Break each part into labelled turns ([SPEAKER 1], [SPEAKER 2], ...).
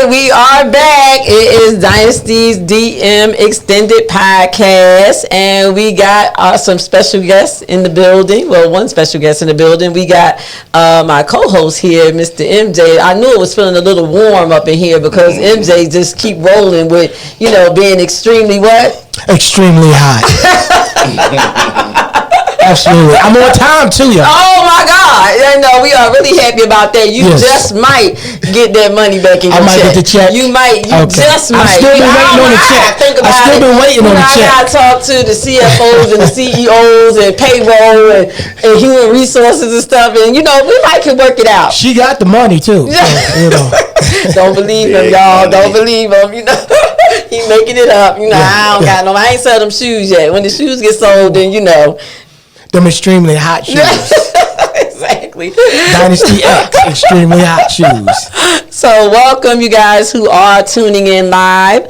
[SPEAKER 1] right, we are back. It is Dynasty's DM Extended Podcast, and we got some special guests in the building. Well, one special guest in the building. We got my co-host here, Mr. MJ. I knew it was feeling a little warm up in here because MJ just keep rolling with, being extremely what?
[SPEAKER 2] Extremely hot. Absolutely. I'm on time too, y'all.
[SPEAKER 1] Oh my God. We are really happy about that. You just might get that money back in your check. I might
[SPEAKER 2] get the check.
[SPEAKER 1] You just might.
[SPEAKER 2] I've still been waiting on the check. I've still been waiting on the check.
[SPEAKER 1] I gotta talk to the CFOs and the CEOs and payroll and human resources and stuff, and we might can work it out.
[SPEAKER 2] She got the money too. So,
[SPEAKER 1] Don't believe him, y'all. Don't believe him. He making it up. I ain't sell them shoes yet. When the shoes get sold, then
[SPEAKER 2] them extremely hot shoes.
[SPEAKER 1] Exactly.
[SPEAKER 2] Dynasty X, extremely hot shoes.
[SPEAKER 1] So welcome you guys who are tuning in live.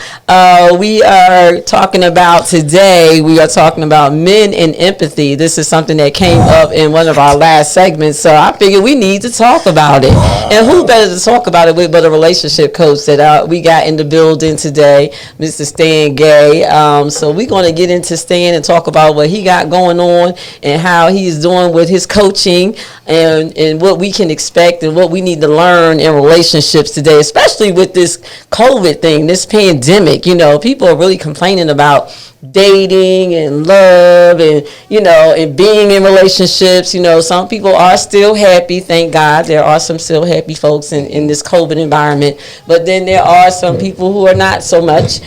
[SPEAKER 1] We are talking about men and empathy. This is something that came up in one of our last segments. So I figured we need to talk about it. And who better to talk about it with but a relationship coach that we got in the building today, Mr. Stan Gay. So we're going to get into Stan and talk about what he got going on and how he's doing with his coaching and what we can expect and what we need to learn in relationships today, especially with this COVID thing, this pandemic. People are really complaining about dating and love and and being in relationships. Some people are still happy, thank God. There are some still happy folks in this COVID environment, but then there are some people who are not so much.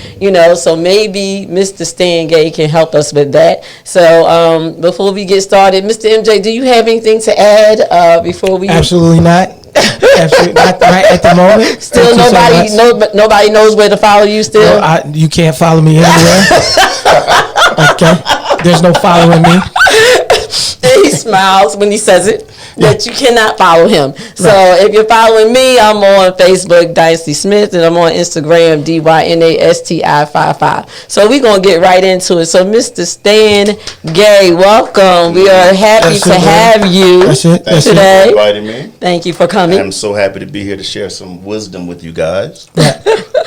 [SPEAKER 1] So maybe Mr. Stan Gay can help us with that. So before we get started, Mr. MJ, do you have anything to add before we?
[SPEAKER 2] Absolutely not. Absolutely not right at the moment.
[SPEAKER 1] Still nobody knows where to follow you still?
[SPEAKER 2] No, you can't follow me anywhere. Okay. There's no following me.
[SPEAKER 1] And he smiles when he says it, that you cannot follow him. So if you're following me, I'm on Facebook, Dynasty Smith, and I'm on Instagram, DYNASTI55. So we're going to get right into it. So Mr. Stan Gay, welcome. We are happy to have you today.
[SPEAKER 3] Thank you for inviting me.
[SPEAKER 1] Thank you for coming.
[SPEAKER 3] I'm so happy to be here to share some wisdom with you guys.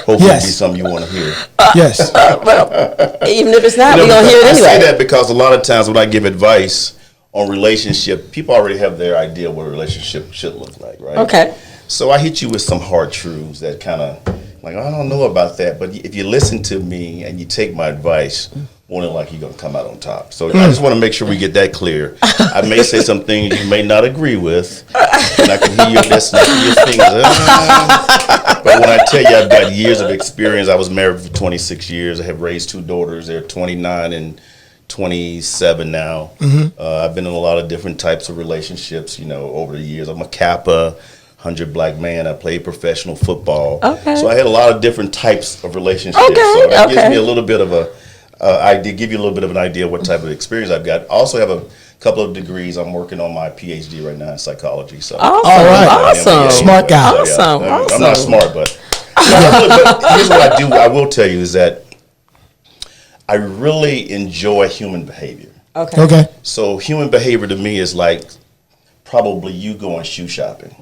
[SPEAKER 3] Hopefully it'll be something you want to hear.
[SPEAKER 2] Yes.
[SPEAKER 1] Well, even if it's not, we're going to hear it anyway.
[SPEAKER 3] I say that because a lot of times when I give advice on relationship, people already have their idea what a relationship should look like, right?
[SPEAKER 1] Okay.
[SPEAKER 3] So I hit you with some hard truths that kind of, I don't know about that, but if you listen to me and you take my advice, more than likely you're going to come out on top. So I just want to make sure we get that clear. I may say some things you may not agree with, and I can hear you snapping your fingers. But when I tell you I've got years of experience, I was married for 26 years. I have raised 2 daughters. They're 29 and 27 now. I've been in a lot of different types of relationships, over the years. I'm a Kappa, 100 black man. I played professional football.
[SPEAKER 1] Okay.
[SPEAKER 3] So I had a lot of different types of relationships.
[SPEAKER 1] Okay.
[SPEAKER 3] So that gives me a little bit of give you a little bit of an idea what type of experience I've got. I also have a couple of degrees. I'm working on my PhD right now in psychology. So
[SPEAKER 1] awesome. All right. Awesome.
[SPEAKER 2] Smart guy.
[SPEAKER 1] Awesome.
[SPEAKER 3] I'm not smart, but here's what I do. I will tell you is that I really enjoy human behavior.
[SPEAKER 2] Okay.
[SPEAKER 3] So human behavior to me is like probably you going shoe shopping.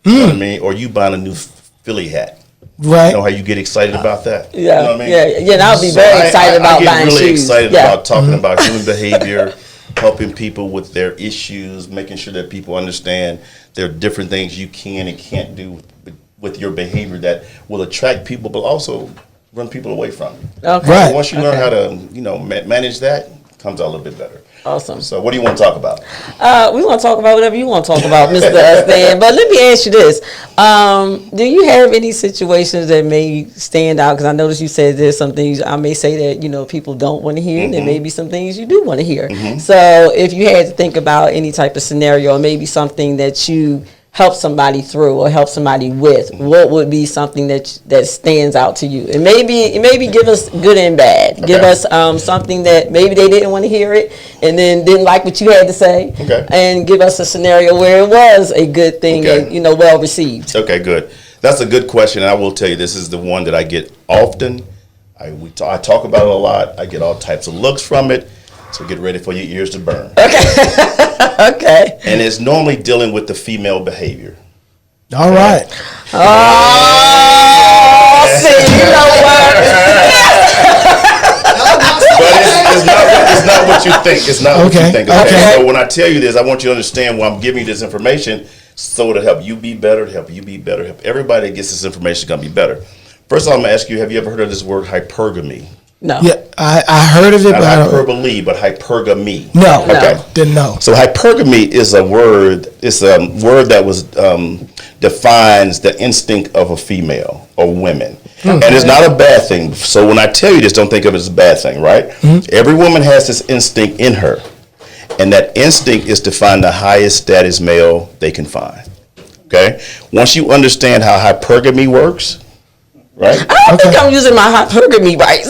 [SPEAKER 3] You know what I mean? Or you buying a new Philly hat.
[SPEAKER 2] Right.
[SPEAKER 3] You know how you get excited about that?
[SPEAKER 1] Yeah.
[SPEAKER 3] You know what I mean?
[SPEAKER 1] Yeah. And I'll be very excited about buying shoes.
[SPEAKER 3] I get really excited about talking about human behavior, helping people with their issues, making sure that people understand there are different things you can and can't do with your behavior that will attract people, but also run people away from you.
[SPEAKER 1] Okay.
[SPEAKER 3] Right. So once you learn how to, manage that, it comes out a little bit better.
[SPEAKER 1] Awesome.
[SPEAKER 3] So what do you want to talk about?
[SPEAKER 1] We want to talk about whatever you want to talk about, Mr. Stan. But let me ask you this. Do you have any situations that may stand out? Because I noticed you said there's some things I may say that, people don't want to hear. And there may be some things you do want to hear. So if you had to think about any type of scenario, or maybe something that you help somebody through or help somebody with, what would be something that stands out to you? And maybe give us good and bad. Okay. Give us something that maybe they didn't want to hear it and then didn't like what you had to say. Okay. And give us a scenario where it was a good thing and well received.
[SPEAKER 3] Okay, good. That's a good question, and I will tell you this is the one that I get often. I talk about it a lot. I get all types of looks from it. So get ready for your ears to burn.
[SPEAKER 1] Okay. Okay.
[SPEAKER 3] And it's normally dealing with the female behavior.
[SPEAKER 2] All right.
[SPEAKER 1] Oh,
[SPEAKER 3] It's not what you think. It's not what you think.
[SPEAKER 2] Okay.
[SPEAKER 3] So when I tell you this, I want you to understand why I'm giving you this information, so to help you be better, to help you be better, help everybody that gets this information is going to be better. First of all, I'm going to ask you, have you ever heard of this word hypergamy?
[SPEAKER 1] No.
[SPEAKER 2] Yeah, I heard of it,
[SPEAKER 3] Not
[SPEAKER 2] but I don't.
[SPEAKER 3] hyperbole, but hypergamy.
[SPEAKER 2] No,
[SPEAKER 3] Okay.
[SPEAKER 2] didn't know.
[SPEAKER 3] So hypergamy is a word. It's a word that was defines the instinct of a female or women, and it's not a bad thing. So when I tell you this, don't think of it as a bad thing, right? Every woman has this instinct in her, and that instinct is to find the highest status male they can find. Okay. Once you understand how hypergamy works, right?
[SPEAKER 1] I don't think I'm using my hypergamy right.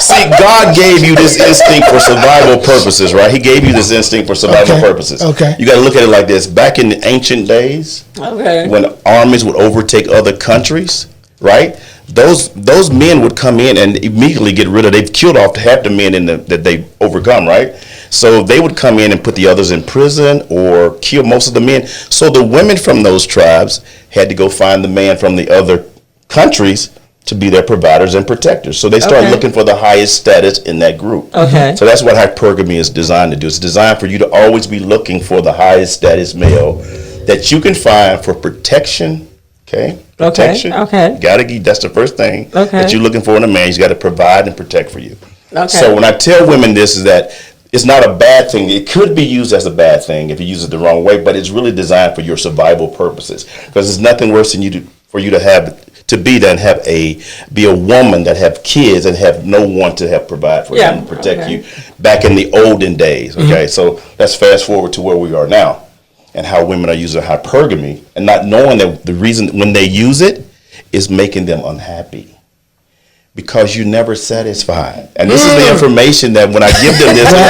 [SPEAKER 3] See, God gave you this instinct for survival purposes, right? He gave you this instinct for survival purposes.
[SPEAKER 2] Okay.
[SPEAKER 3] You got to look at it like this. Back in the ancient days, when armies would overtake other countries, right? Those men would come in and immediately get rid of. They've killed off half the men that they overcome, right? So they would come in and put the others in prison or kill most of the men. So the women from those tribes had to go find the man from the other countries to be their providers and protectors. So they started looking for the highest status in that group.
[SPEAKER 1] Okay.
[SPEAKER 3] So that's what hypergamy is designed to do. It's designed for you to always be looking for the highest status male that you can find for protection. Okay. Protection.
[SPEAKER 1] Okay.
[SPEAKER 3] That's the first thing that you're looking for in a man. He's got to provide and protect for you.
[SPEAKER 1] Okay.
[SPEAKER 3] So when I tell women this, is that it's not a bad thing. It could be used as a bad thing if you use it the wrong way, but it's really designed for your survival purposes. Because there's nothing worse than for you to be a woman that have kids and have no one to help provide for them and protect you. Back in the olden days. Okay, so let's fast forward to where we are now, and how women are using hypergamy and not knowing that the reason when they use it is making them unhappy. Because you're never satisfied. And this is the information that when I give them this, I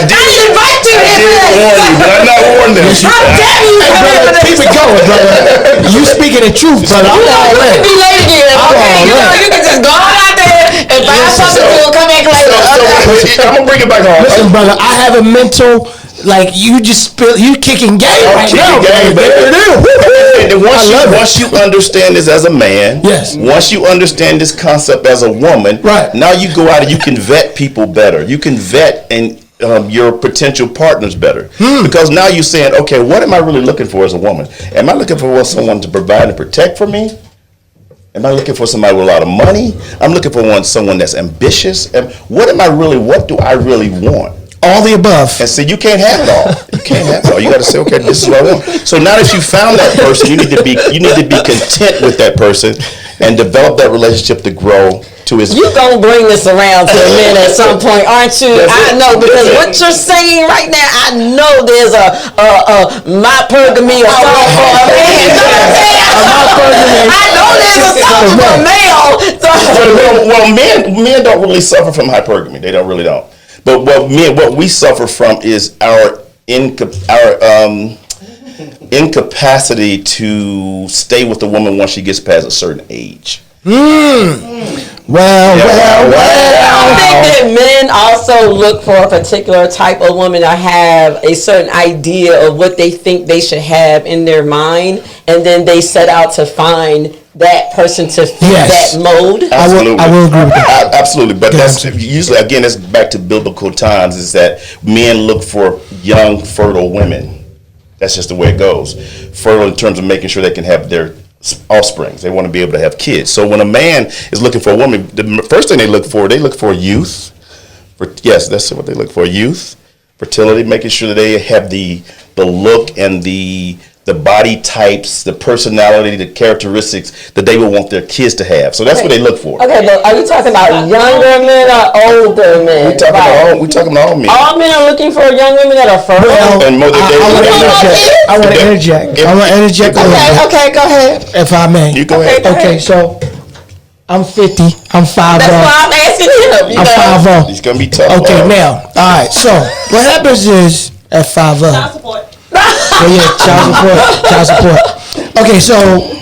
[SPEAKER 3] did warn you, but I'm not warning them.
[SPEAKER 2] Keep it going, brother. You speaking the truth, brother. I'm all in.
[SPEAKER 1] You can just go out there and find something to come back later.
[SPEAKER 3] I'm gonna bring it back home.
[SPEAKER 2] Listen, brother, I have a mental, like, you kicking game right now.
[SPEAKER 3] And once you understand this as a man, once you understand this concept as a woman, now you go out and you can vet people better. You can vet and your potential partners better. Because now you're saying, okay, what am I really looking for as a woman? Am I looking for someone to provide and protect for me? Am I looking for somebody with a lot of money? I'm looking for someone that's ambitious. And what do I really want?
[SPEAKER 2] All the above.
[SPEAKER 3] And see, you can't have it all. You can't have it all. You got to say, okay, this is what I want. So now that you found that person, you need to be content with that person and develop that relationship to grow to his.
[SPEAKER 1] You gonna bring this around to a man at some point, aren't you? I know, because what you're saying right now, I know there's a hypergamy or something for a man. You know what I'm saying? I know there's a something for a male.
[SPEAKER 3] Well, men don't really suffer from hypergamy. They really don't. But what we suffer from is our incapacity to stay with a woman once she gets past a certain age.
[SPEAKER 2] Well.
[SPEAKER 1] I think that men also look for a particular type of woman to have a certain idea of what they think they should have in their mind, and then they set out to find that person to fit that mode.
[SPEAKER 3] Absolutely.
[SPEAKER 2] I will agree with that.
[SPEAKER 3] Absolutely. But that's usually, again, it's back to biblical times, is that men look for young, fertile women. That's just the way it goes. Fertile in terms of making sure they can have their offsprings. They want to be able to have kids. So when a man is looking for a woman, the first thing they look for youth. That's what they look for: youth, fertility, making sure that they have the look and the body types, the personality, the characteristics that they would want their kids to have. So that's what they look for.
[SPEAKER 1] Okay, but are you talking about younger men or older men?
[SPEAKER 3] We're talking about all men.
[SPEAKER 1] All men are looking for young women that are fertile.
[SPEAKER 2] I want to interject.
[SPEAKER 1] Okay, go ahead.
[SPEAKER 2] If I may.
[SPEAKER 3] You go ahead.
[SPEAKER 2] Okay, so I'm 50. I'm 5'0".
[SPEAKER 1] That's why I'm asking him.
[SPEAKER 2] I'm 5'0".
[SPEAKER 3] He's gonna be tough.
[SPEAKER 2] Okay, now, all right. So what happens is at 5'0".
[SPEAKER 4] Child support.
[SPEAKER 2] Well, yeah, child support. Okay, so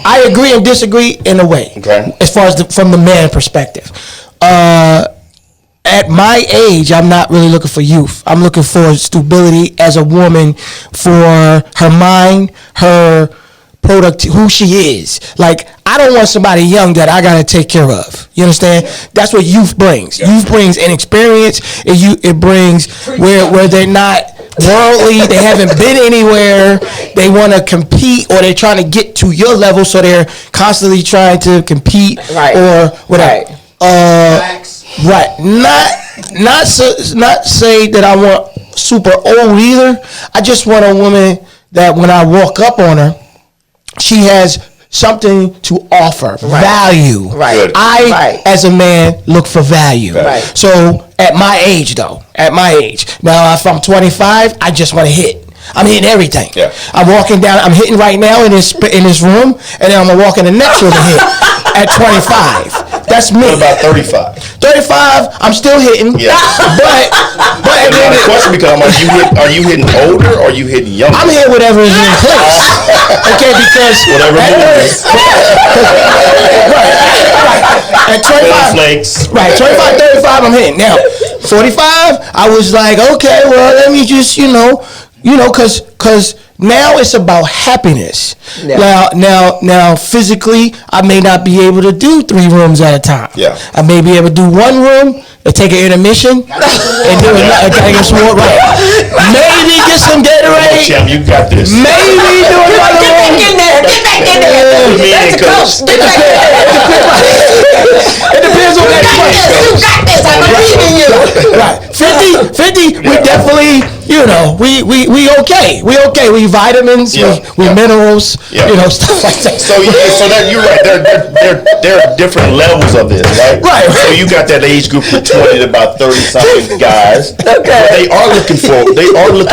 [SPEAKER 2] I agree and disagree in a way.
[SPEAKER 3] Okay.
[SPEAKER 2] As far as from the man perspective. At my age, I'm not really looking for youth. I'm looking for stability as a woman, for her mind, her product, who she is. Like, I don't want somebody young that I gotta take care of. You understand? That's what youth brings. Youth brings inexperience. It brings where they're not worldly, they haven't been anywhere, they want to compete, or they're trying to get to your level, so they're constantly trying to compete, or whatever. Right. Not say that I want super old either. I just want a woman that when I walk up on her, she has something to offer, value.
[SPEAKER 1] Right.
[SPEAKER 2] As a man, look for value.
[SPEAKER 1] Right.
[SPEAKER 2] So at my age, now if I'm 25, I just want to hit. I'm hitting everything.
[SPEAKER 3] Yeah.
[SPEAKER 2] I'm walking down. I'm hitting right now in this room, and then I'm gonna walk in the next room and hit at 25. That's me.
[SPEAKER 3] What about 35?
[SPEAKER 2] 35, I'm still hitting.
[SPEAKER 3] Yeah.
[SPEAKER 2] But
[SPEAKER 3] And then the question becomes: are you hitting older or are you hitting younger?
[SPEAKER 2] I'm hitting whatever is in place. Okay, because
[SPEAKER 3] Whatever moves.
[SPEAKER 2] right. At 25,
[SPEAKER 3] Flakes.
[SPEAKER 2] right, 25, 35, I'm hitting. Now, 45, I was like, okay, well, let me just, cause now it's about happiness.
[SPEAKER 1] Yeah.
[SPEAKER 2] Now, physically, I may not be able to do 3 rooms at a time.
[SPEAKER 3] Yeah.
[SPEAKER 2] I may be able to do 1 room and take an intermission and do another some more. Right. Maybe get some Gatorade.
[SPEAKER 3] Champ, you got this.
[SPEAKER 2] Maybe do another room.
[SPEAKER 1] Get back in there. That's the coach. Get back in there.
[SPEAKER 2] It depends on that question.
[SPEAKER 1] You got this. I believe in you.
[SPEAKER 2] Right. 50, we definitely, we okay. We okay. We vitamins, we minerals, stuff like that.
[SPEAKER 3] So that you're right. There are different levels of this, right?
[SPEAKER 2] Right.
[SPEAKER 3] So you got that age group from 20 to about 30-something guys.
[SPEAKER 1] Okay.
[SPEAKER 3] But they are looking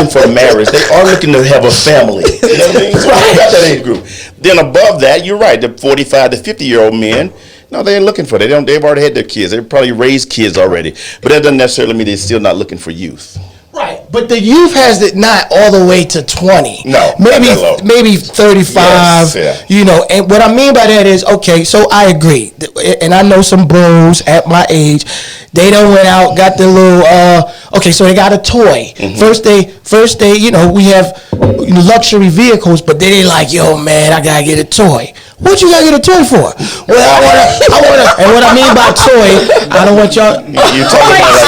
[SPEAKER 3] for marriage. They are looking to have a family. You know what I mean? So you got that age group. Then above that, you're right. The 45 to 50-year-old men. No, they ain't looking for that. They've already had their kids. They've probably raised kids already. But that doesn't necessarily mean they're still not looking for youth.
[SPEAKER 2] Right, but the youth has it not all the way to 20.
[SPEAKER 3] No,
[SPEAKER 2] maybe 35.
[SPEAKER 3] Yes,
[SPEAKER 2] and what I mean by that is, okay, so I agree, and I know some bros at my age, they done went out, got the little, okay, so they got a toy.
[SPEAKER 3] Mm-hmm.
[SPEAKER 2] First they, we have luxury vehicles, but then they like, yo, man, I gotta get a toy. What you gotta get a toy for? Well, I wanna, and what I mean by toy, I don't want y'all.
[SPEAKER 3] You talking about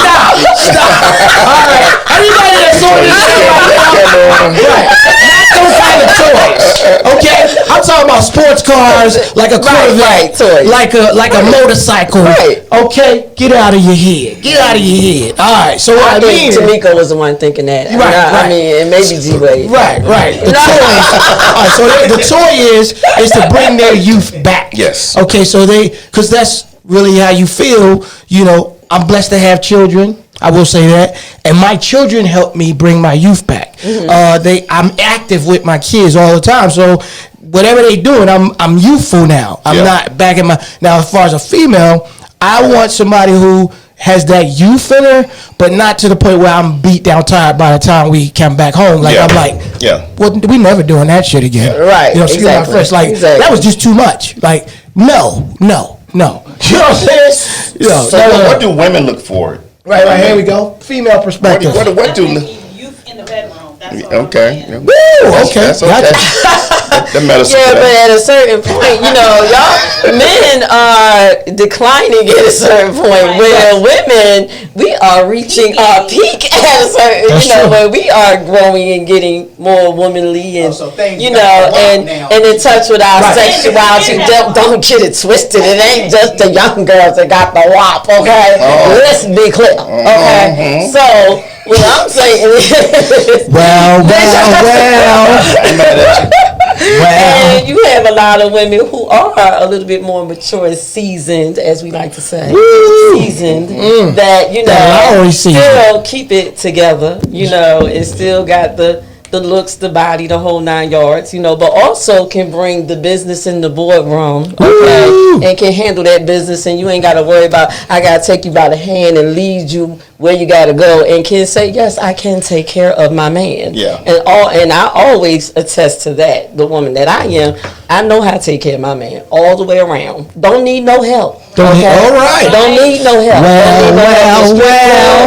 [SPEAKER 2] Stop. All right, everybody that's on this show right? Not those kind of toys. Okay, I'm talking about sports cars, like a Corvette,
[SPEAKER 1] toys.
[SPEAKER 2] like a motorcycle.
[SPEAKER 1] Right.
[SPEAKER 2] Okay, get out of your head. Get out of your head. All right. So what I mean,
[SPEAKER 1] Tamika was the one thinking that.
[SPEAKER 2] Right.
[SPEAKER 1] I mean, and maybe G-Wade.
[SPEAKER 2] Right. The toy. All right. So the toy is to bring their youth back.
[SPEAKER 3] Yes.
[SPEAKER 2] Okay. So because that's really how you feel. I'm blessed to have children. I will say that, and my children help me bring my youth back. Mm-hmm. I'm active with my kids all the time. So whatever they doing, I'm youthful now. I'm not back in my now. As far as a female, I want somebody who has that youth in her, but not to the point where I'm beat down tired by the time we come back home. Like I'm like, well, we never doing that shit again.
[SPEAKER 1] Right.
[SPEAKER 2] Exactly. My friends, that was just too much. Like, no. You know what I'm saying?
[SPEAKER 3] So what do women look for?
[SPEAKER 2] Right, here we go. Female perspective.
[SPEAKER 3] What do
[SPEAKER 4] youth in the bedroom? That's all.
[SPEAKER 3] Okay.
[SPEAKER 2] Woo, okay.
[SPEAKER 3] That's okay. That matters.
[SPEAKER 1] Yeah, but at a certain point, y'all men are declining at a certain point. Where women, we are reaching our peak at a certain, where we are growing and getting more womanly and and in touch with our sexuality. Don't get it twisted. It ain't just the young girls that got the wop. Okay, let's be clear. Okay, so. What I'm saying is,
[SPEAKER 2] well.
[SPEAKER 1] And you have a lot of women who are a little bit more mature and seasoned, as we like to say, seasoned, that still keep it together, and still got the looks, the body, the whole 9 yards, but also can bring the business in the boardroom, okay, and can handle that business, and you ain't got to worry about, I got to take you by the hand and lead you where you got to go, and can say, yes, I can take care of my man.
[SPEAKER 3] Yeah.
[SPEAKER 1] And I always attest to that, the woman that I am. I know how to take care of my man all the way around. Don't need no help.
[SPEAKER 2] All right.
[SPEAKER 1] Don't need no help.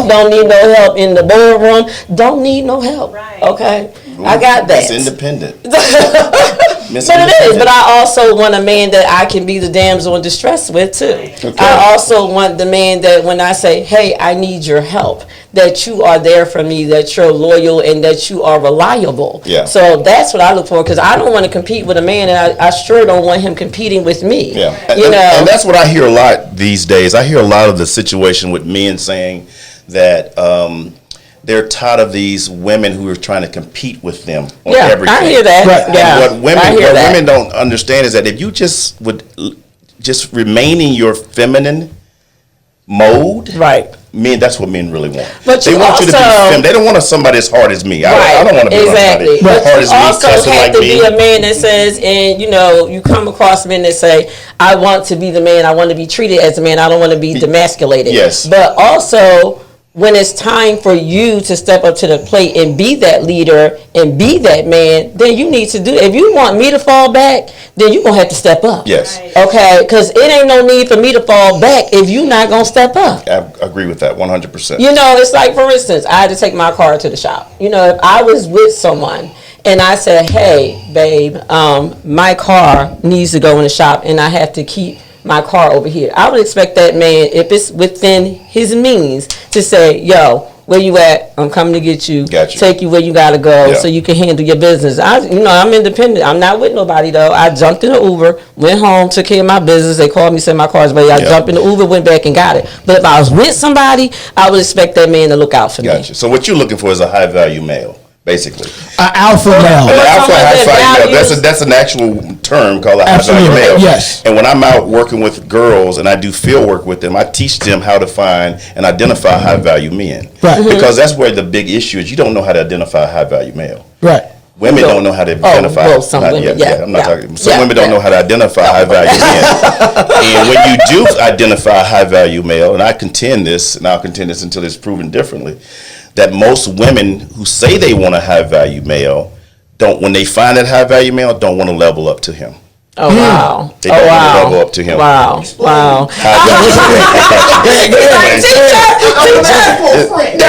[SPEAKER 1] Don't need no help in the boardroom. Don't need no help.
[SPEAKER 4] Right.
[SPEAKER 1] Okay, I got that.
[SPEAKER 3] It's independent.
[SPEAKER 1] But it is. But I also want a man that I can be the damsel in distress with too.
[SPEAKER 3] Okay.
[SPEAKER 1] I also want the man that when I say, "Hey, I need your help," that you are there for me, that you're loyal, and that you are reliable.
[SPEAKER 3] Yeah.
[SPEAKER 1] So that's what I look for, because I don't want to compete with a man, and I sure don't want him competing with me.
[SPEAKER 3] Yeah,
[SPEAKER 1] And
[SPEAKER 3] and that's what I hear a lot these days. I hear a lot of the situation with men saying that they're tired of these women who are trying to compete with them on everything.
[SPEAKER 1] I hear that.
[SPEAKER 2] Right.
[SPEAKER 1] Yeah,
[SPEAKER 3] And what women don't understand is that if you just would just remain in your feminine mode,
[SPEAKER 1] right.
[SPEAKER 3] men, that's what men really want.
[SPEAKER 1] But
[SPEAKER 3] they
[SPEAKER 1] you
[SPEAKER 3] want you to be
[SPEAKER 1] also-
[SPEAKER 3] feminine. They don't want somebody as hard as me.
[SPEAKER 1] Right.
[SPEAKER 3] I don't want to be
[SPEAKER 1] exactly.
[SPEAKER 3] somebody as
[SPEAKER 1] But
[SPEAKER 3] hard
[SPEAKER 1] you
[SPEAKER 3] as me,
[SPEAKER 1] also
[SPEAKER 3] cussing
[SPEAKER 1] have
[SPEAKER 3] like
[SPEAKER 1] to
[SPEAKER 3] me.
[SPEAKER 1] be a man that says, and you come across men that say, "I want to be the man. I want to be treated as a man. I don't want to be demasculated."
[SPEAKER 3] Yes.
[SPEAKER 1] But also, when it's time for you to step up to the plate and be that leader and be that man, then you need to do. If you want me to fall back, then you're gonna have to step up.
[SPEAKER 3] Yes.
[SPEAKER 4] Right.
[SPEAKER 1] Okay, because it ain't no need for me to fall back if you're not gonna step up.
[SPEAKER 3] I agree with that 100%.
[SPEAKER 1] It's like, for instance, I had to take my car to the shop. If I was with someone and I said, "Hey, babe, my car needs to go in the shop and I have to keep my car over here," I would expect that man, if it's within his means, to say, "Yo, where you at? I'm coming to get you.
[SPEAKER 3] Got you.
[SPEAKER 1] Take you where you gotta go,
[SPEAKER 3] Yeah.
[SPEAKER 1] so you can handle your business." I'm independent. I'm not with nobody though. I jumped in the Uber, went home, took care of my business. They called me, said my car's ready. I
[SPEAKER 3] Yeah.
[SPEAKER 1] jumped in the Uber, went back and got it. But if I was with somebody, I would expect that man to look out for me.
[SPEAKER 3] Gotcha. So what you're looking for is a high value male, basically.
[SPEAKER 2] An alpha male.
[SPEAKER 3] An alpha
[SPEAKER 1] someone
[SPEAKER 3] high
[SPEAKER 1] that
[SPEAKER 3] value male.
[SPEAKER 1] values-
[SPEAKER 3] That's an actual term called a high value
[SPEAKER 2] Absolutely,
[SPEAKER 3] male.
[SPEAKER 2] yes.
[SPEAKER 3] And when I'm out working with girls and I do field work with them, I teach them how to find and identify high value men.
[SPEAKER 2] Right. Mhm.
[SPEAKER 3] Because that's where the big issue is. You don't know how to identify a high value male.
[SPEAKER 2] Right.
[SPEAKER 3] Women don't know how to identify.
[SPEAKER 1] well, some women, yeah,
[SPEAKER 3] I'm not
[SPEAKER 1] yeah,
[SPEAKER 3] talking. Some
[SPEAKER 1] yeah,
[SPEAKER 3] women don't
[SPEAKER 1] yeah.
[SPEAKER 3] know how to identify high value men. And when you do identify a high value male, and I contend this, and I'll contend this until it's proven differently, that most women who say they want a high value male don't, when they find that high value male, don't want to level up to him.
[SPEAKER 1] Oh wow!
[SPEAKER 3] They don't want to level up to him.
[SPEAKER 1] Wow! Wow!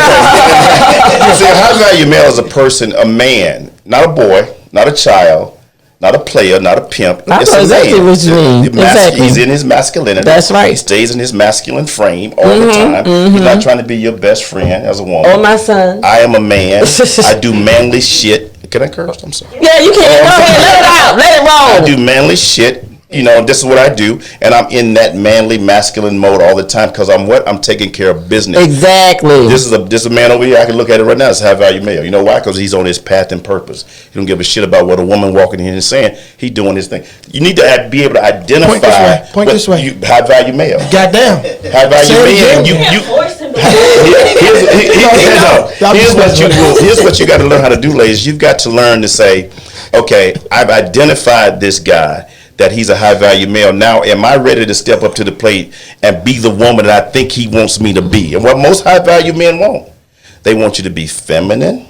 [SPEAKER 3] You see, a high value male is a person, a man, not a boy, not a child, not a player, not a pimp.
[SPEAKER 1] I
[SPEAKER 3] It's
[SPEAKER 1] know
[SPEAKER 3] a
[SPEAKER 1] exactly
[SPEAKER 3] man.
[SPEAKER 1] what you mean. Exactly.
[SPEAKER 3] He's in his masculinity.
[SPEAKER 1] That's right.
[SPEAKER 3] He stays in his masculine frame all the time. He's not trying to be your best friend as a woman.
[SPEAKER 1] Oh, my son.
[SPEAKER 3] I am a man. I do manly shit. Can I curse? I'm sorry.
[SPEAKER 1] Yeah, you can. Go ahead, let it out, let it
[SPEAKER 3] I
[SPEAKER 1] roll.
[SPEAKER 3] do manly shit. This is what I do, and I'm in that manly, masculine mode all the time because I'm taking care of business.
[SPEAKER 1] Exactly.
[SPEAKER 3] This is a man over here. I can look at it right now. It's a high value male. You know why? Because he's on his path and purpose. He don't give a shit about what a woman walking in and saying. He's doing his thing. You need to be able to identify.
[SPEAKER 2] Point this way.
[SPEAKER 3] High value male.
[SPEAKER 2] Goddamn.
[SPEAKER 3] High value
[SPEAKER 2] Say it
[SPEAKER 3] man.
[SPEAKER 2] again.
[SPEAKER 3] Here's what you got to learn how to do, ladies. You've got to learn to say, okay, I've identified this guy, that he's a high value male. Now, am I ready to step up to the plate and be the woman that I think he wants me to be? And what most high value men want, they want you to be feminine.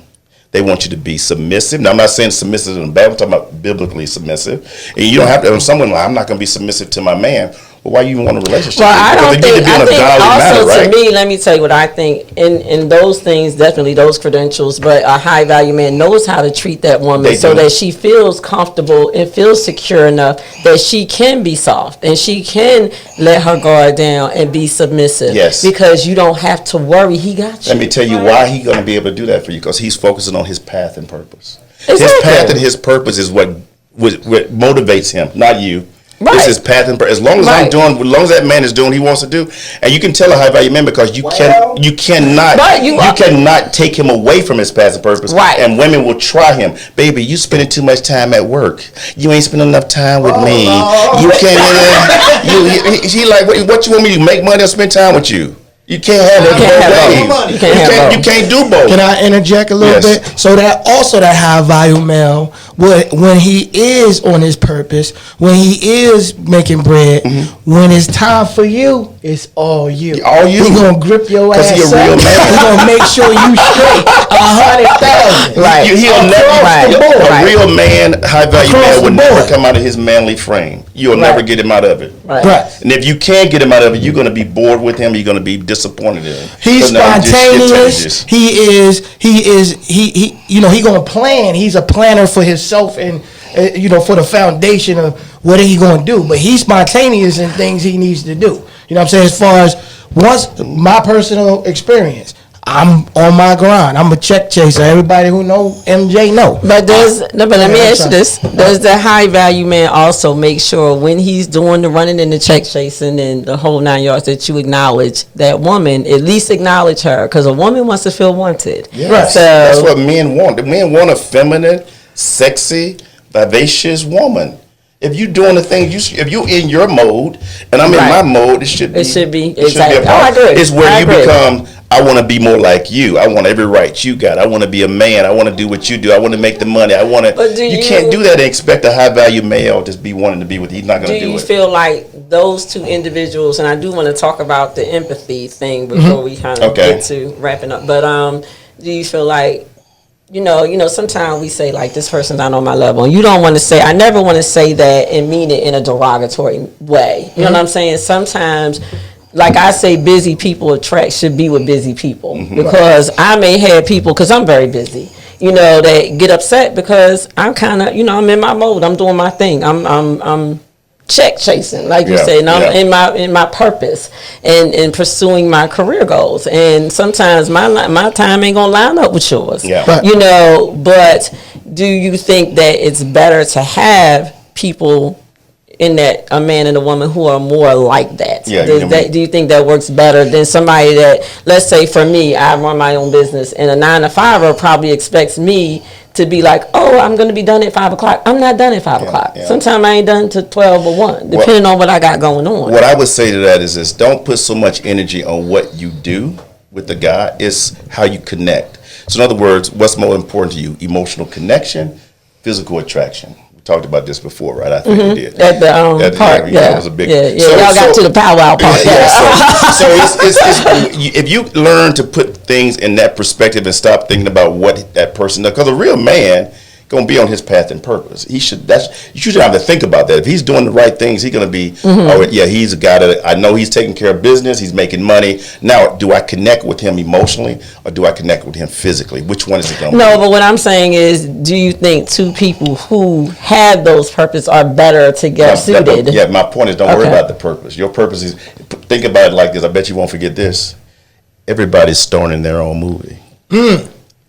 [SPEAKER 3] They want you to be submissive. Now, I'm not saying submissive in a bad way. I'm talking about biblically submissive. And you don't have to, someone like, I'm not going to be submissive to my man. Well, why you even want a relationship?
[SPEAKER 1] Well, I don't think. I think also
[SPEAKER 3] right?
[SPEAKER 1] to me, let me tell you what I think. In those things, definitely those credentials. But a high value man knows how to treat that woman so that she feels comfortable and feels secure enough that she can be soft and she can let her guard down and be submissive.
[SPEAKER 3] Yes.
[SPEAKER 1] Because you don't have to worry. He got you.
[SPEAKER 3] Let me tell you why he's going to be able to do that for you, because he's focusing on his path and purpose.
[SPEAKER 1] Exactly.
[SPEAKER 3] His path and his purpose is what motivates him, not you.
[SPEAKER 1] Right.
[SPEAKER 3] It's his path and purpose. As long as as long as that man is doing what he wants to do, and you can tell a high value man because you cannot take him away from his path and purpose.
[SPEAKER 1] Right.
[SPEAKER 3] And women will try him, baby. You spending too much time at work. You ain't spending enough time with me. You can't. He like, what you want me to make money or spend time with you? You can't have that both ways. You can't do both.
[SPEAKER 2] Can I interject a little bit? So that also that high value male, when he is on his purpose, when he is making bread, when it's time for you, it's all you.
[SPEAKER 3] All you.
[SPEAKER 2] He gonna grip your ass.
[SPEAKER 3] Because he a real man.
[SPEAKER 2] He gonna make sure you straight 100,000.
[SPEAKER 1] Right.
[SPEAKER 3] He'll never. A real man, high value man, would never come out of his manly frame. You'll never get him out of it.
[SPEAKER 2] Right.
[SPEAKER 3] And if you can't get him out of it, you're going to be bored with him. You're going to be disappointed in him.
[SPEAKER 2] He's spontaneous. He you know, he gonna plan. He's a planner for himself and you know, for the foundation of what he gonna do. But he's spontaneous in things he needs to do. You know what I'm saying? As far as my personal experience, I'm on my grind. I'm a check chaser. Everybody who know MJ know.
[SPEAKER 1] But let me ask you this: does the high value man also make sure when he's doing the running and the check chasing and the whole 9 yards that you acknowledge that woman, at least acknowledge her, because a woman wants to feel wanted.
[SPEAKER 3] Yeah. Right. So that's what men want. The men want a feminine, sexy, vivacious woman. If you're doing the things if you're in your mode and I'm in my mode, it should be
[SPEAKER 1] exactly. I agree.
[SPEAKER 3] It's where you become. I want to be more like you. I want every right you got. I want to be a man. I want to do what you do. I want to make the money. I want to. You can't do that and expect a high value male just be wanting to be with you. He's not going to do it.
[SPEAKER 1] Do you feel like those two individuals? And I do want to talk about the empathy thing before we kind of get to wrapping up. But do you feel like you know, sometimes we say like this person's not on my level, and you don't want to say. I never want to say that and mean it in a derogatory way. You know what I'm saying? Sometimes. Like I say, busy people should be with busy people because I may have people, because I'm very busy, you know, that get upset because I'm kind of, you know, I'm in my mode. I'm doing my thing. I'm check chasing, like you say, and I'm in my purpose and pursuing my career goals. And sometimes my time ain't gonna line up with yours. You know, but do you think that it's better to have people in that, a man and a woman who are more like that? Do you think that works better than somebody that, let's say for me, I run my own business, and a 9-to-5er probably expects me to be like, oh, I'm going to be done at 5 o'clock. I'm not done at 5 o'clock. Sometimes I ain't done to 12 or 1, depending on what I got going on.
[SPEAKER 3] What I would say to that is this: don't put so much energy on what you do with the guy. It's how you connect. So in other words, what's more important to you? Emotional connection, physical attraction. Talked about this before, right? I think we did.
[SPEAKER 1] At the part,
[SPEAKER 3] that was a big.
[SPEAKER 1] So, y'all got to the powwow part.
[SPEAKER 3] So it's if you learn to put things in that perspective and stop thinking about what that person does, because a real man gonna be on his path and purpose. You shouldn't have to think about that. If he's doing the right things, he's gonna be. He's a guy that I know he's taking care of business. He's making money. Now, do I connect with him emotionally or do I connect with him physically? Which one is it gonna be?
[SPEAKER 1] No, but what I'm saying is, do you think two people who have those purposes are better together suited?
[SPEAKER 3] My point is, don't worry about the purpose. Your purpose is, think about it like this. I bet you won't forget this. Everybody's starring in their own movie.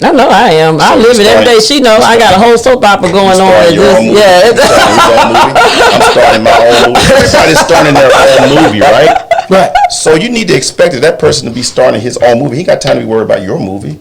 [SPEAKER 1] I know I am. I live it every day. She know I got a whole soap opera going on.
[SPEAKER 3] I'm starting my own movie. Everybody's starting their own movie, right?
[SPEAKER 2] Right.
[SPEAKER 3] So you need to expect that person to be starting his own movie. He got time to be worried about your movie.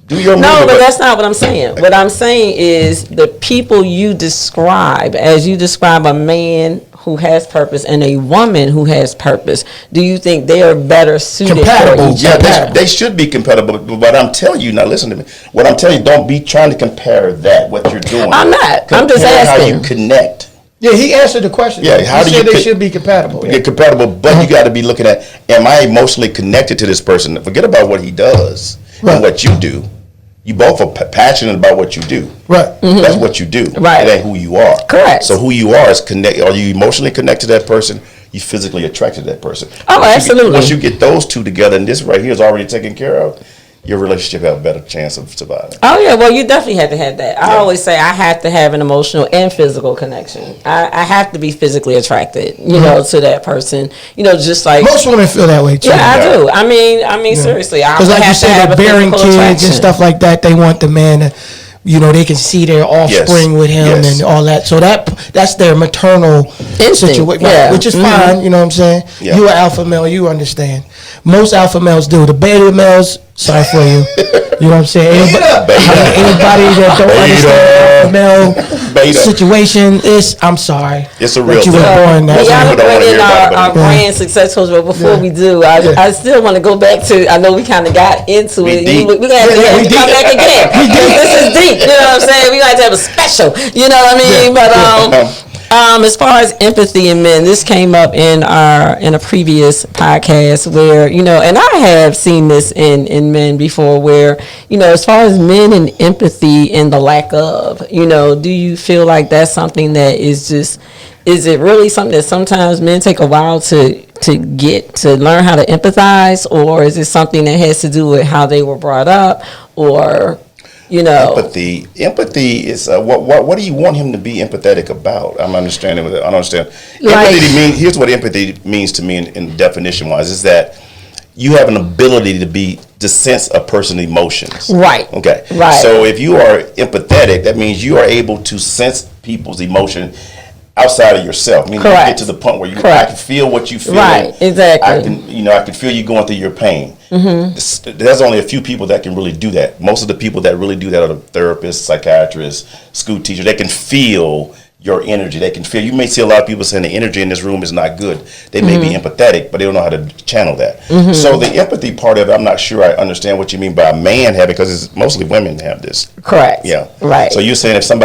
[SPEAKER 3] Do your movie.
[SPEAKER 1] No, but that's not what I'm saying. What I'm saying is the people you describe, as you describe a man who has purpose and a woman who has purpose, do you think they are better suited for each other?
[SPEAKER 3] They should be compatible. But I'm telling you, now listen to me. What I'm telling you, don't be trying to compare what you're doing.
[SPEAKER 1] I'm not. I'm just asking.
[SPEAKER 3] How you connect.
[SPEAKER 2] Yeah, he answered the question.
[SPEAKER 3] Yeah, how do you
[SPEAKER 2] they should be compatible?
[SPEAKER 3] Compatible, but you got to be looking at, am I emotionally connected to this person? Forget about what he does and what you do. You both are passionate about what you do.
[SPEAKER 2] Right.
[SPEAKER 3] That's what you do.
[SPEAKER 1] Right.
[SPEAKER 3] It ain't who you are.
[SPEAKER 1] Correct.
[SPEAKER 3] So who you are is connect. Are you emotionally connected to that person? You physically attracted to that person.
[SPEAKER 1] Oh, absolutely.
[SPEAKER 3] Once you get those two together, and this right here is already taken care of, your relationship have a better chance of surviving.
[SPEAKER 1] Oh yeah, well you definitely have to have that. I always say I have to have an emotional and physical connection. I have to be physically attracted, you know, to that person. You know, just like
[SPEAKER 2] most women feel that way too.
[SPEAKER 1] Yeah, I do. I mean, seriously, I
[SPEAKER 2] because like
[SPEAKER 1] have
[SPEAKER 2] you said, they're bearing kids
[SPEAKER 1] attraction.
[SPEAKER 2] and stuff like that. They want the man to, you know, they can see their offspring with him and all that. So that's their maternal situation, which is fine. You know what I'm saying? Yeah. You an alpha male, you understand. Most alpha males do. The beta males, Sorry for you. You know what I'm saying? Anybody that don't understand the male situation is, I'm sorry.
[SPEAKER 3] It's a real
[SPEAKER 2] that you
[SPEAKER 3] thing.
[SPEAKER 2] were born that
[SPEAKER 1] We
[SPEAKER 2] way.
[SPEAKER 1] gotta
[SPEAKER 3] don't wanna
[SPEAKER 1] bring
[SPEAKER 3] hear
[SPEAKER 1] in
[SPEAKER 3] about it,
[SPEAKER 1] our
[SPEAKER 3] but-
[SPEAKER 1] brand success coach, but before we do, I still want to go back to. I know we kind of got into
[SPEAKER 3] We
[SPEAKER 1] it.
[SPEAKER 3] deep.
[SPEAKER 1] We're gonna have
[SPEAKER 2] Yeah,
[SPEAKER 1] to
[SPEAKER 2] we
[SPEAKER 1] come
[SPEAKER 2] deep.
[SPEAKER 1] back again. This is deep. You know what I'm saying? We got to have a special. You know what I mean? But as far as empathy in men, this came up in a previous podcast where, you know, and I have seen this in men before where, you know, as far as men and empathy and the lack of, you know, do you feel like that's something that is it really something that sometimes men take a while to get to learn how to empathize, or is it something that has to do with how they were brought up, or, you know,
[SPEAKER 3] Empathy is what do you want him to be empathetic about? I'm understanding with it. I don't understand.
[SPEAKER 1] Like-
[SPEAKER 3] Here's what empathy means to me in definition wise is that you have an ability to sense a person's emotions.
[SPEAKER 1] Right.
[SPEAKER 3] Okay.
[SPEAKER 1] Right.
[SPEAKER 3] So if you are empathetic, that means you are able to sense people's emotion outside of yourself. Meaning
[SPEAKER 1] Correct.
[SPEAKER 3] you get to the point where I
[SPEAKER 1] Correct.
[SPEAKER 3] can feel what you feel.
[SPEAKER 1] Right, exactly.
[SPEAKER 3] I can feel you going through your pain.
[SPEAKER 1] Mm-hmm.
[SPEAKER 3] There's only a few people that can really do that. Most of the people that really do that are the therapists, psychiatrists, school teachers. They can feel your energy. They can feel. You may see a lot of people saying the energy in this room is not good. They may be empathetic, but they don't know how to channel that. So the empathy part of it, I'm not sure I understand what you mean by a man having, because it's mostly women have this.
[SPEAKER 1] correct.
[SPEAKER 3] Yeah.
[SPEAKER 1] Right.
[SPEAKER 3] So you're saying if a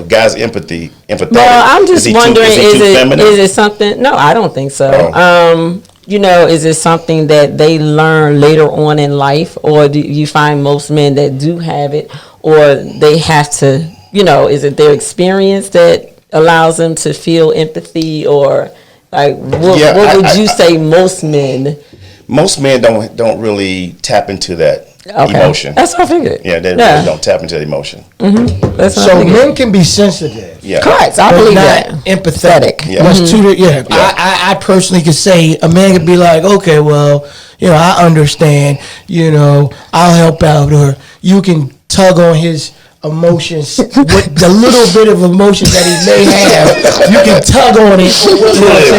[SPEAKER 3] guy's empathetic.
[SPEAKER 1] Well, I'm just wondering, is it something? No, I don't think so.
[SPEAKER 3] Oh.
[SPEAKER 1] You know, is it something that they learn later on in life, or do you find most men that do have it, or they have to, you know, is it their experience that allows them to feel empathy, or like what would you say most men?
[SPEAKER 3] Most men don't really tap into that emotion.
[SPEAKER 1] That's what I figured.
[SPEAKER 3] Yeah, they really don't tap into that emotion.
[SPEAKER 1] That's what I
[SPEAKER 2] So
[SPEAKER 1] figured.
[SPEAKER 2] men can be sensitive.
[SPEAKER 3] Yeah.
[SPEAKER 1] Correct. I
[SPEAKER 2] But
[SPEAKER 1] believe
[SPEAKER 2] not
[SPEAKER 1] that.
[SPEAKER 2] empathetic.
[SPEAKER 3] Yeah.
[SPEAKER 2] That's two.
[SPEAKER 3] Yeah.
[SPEAKER 2] I personally could say a man could be like, okay, well, you know, I understand. You know, I'll help out, or you can tug on his emotions with the little bit of emotions that he may have. You can tug on it,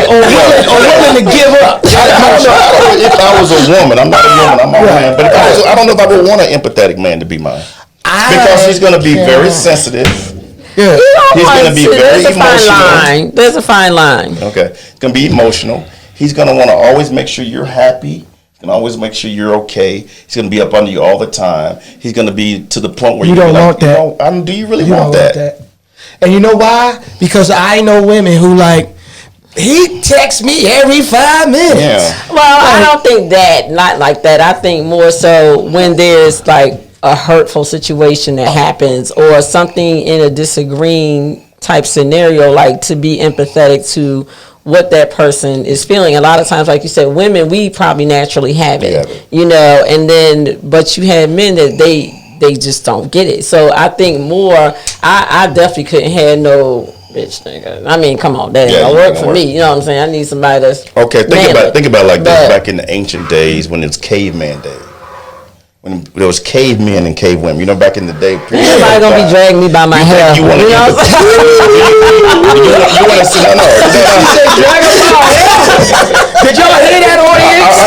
[SPEAKER 2] or willing to give up.
[SPEAKER 3] I don't know if I was a woman. I'm not a woman. I'm a man. But I don't know if I would want an empathetic man to be mine, because he's going to be very sensitive.
[SPEAKER 2] Yeah.
[SPEAKER 3] He's going to be very
[SPEAKER 1] There's a fine
[SPEAKER 3] emotional.
[SPEAKER 1] line. There's a fine line.
[SPEAKER 3] Okay, he's going to be emotional. He's going to want to always make sure you're happy. He's going to always make sure you're okay. He's going to be up under you all the time. He's going to be to the point where
[SPEAKER 2] You don't want that.
[SPEAKER 3] Do you really
[SPEAKER 2] You
[SPEAKER 3] want
[SPEAKER 2] don't want
[SPEAKER 3] that?
[SPEAKER 2] that. And you know why? Because I know women who like, he texts me every 5 minutes.
[SPEAKER 3] Yeah.
[SPEAKER 1] Well, I don't think that, not like that. I think more so when there's like a hurtful situation that happens, or something in a disagreeing type scenario, like to be empathetic to what that person is feeling. A lot of times, like you said, women, we probably naturally have it,
[SPEAKER 3] Yeah.
[SPEAKER 1] you know, and then, but you have men that they just don't get it. So I think more, I definitely couldn't have no bitch nigga. I mean, come on, that ain't
[SPEAKER 3] Yeah,
[SPEAKER 1] gonna
[SPEAKER 3] it
[SPEAKER 1] work
[SPEAKER 3] ain't
[SPEAKER 1] for
[SPEAKER 3] gonna
[SPEAKER 1] me.
[SPEAKER 3] work.
[SPEAKER 1] You know what I'm saying? I need somebody that's
[SPEAKER 3] Okay,
[SPEAKER 1] manly.
[SPEAKER 3] think about it like this.
[SPEAKER 1] But-
[SPEAKER 3] Back in the ancient days when it's caveman day, when there was cavemen and cavewomen. You know, back in the day.
[SPEAKER 1] Somebody gonna be dragging me by my hair.
[SPEAKER 3] You want to?
[SPEAKER 1] You know what I'm saying?
[SPEAKER 3] You want to see? No.
[SPEAKER 2] Did y'all hear that, audience?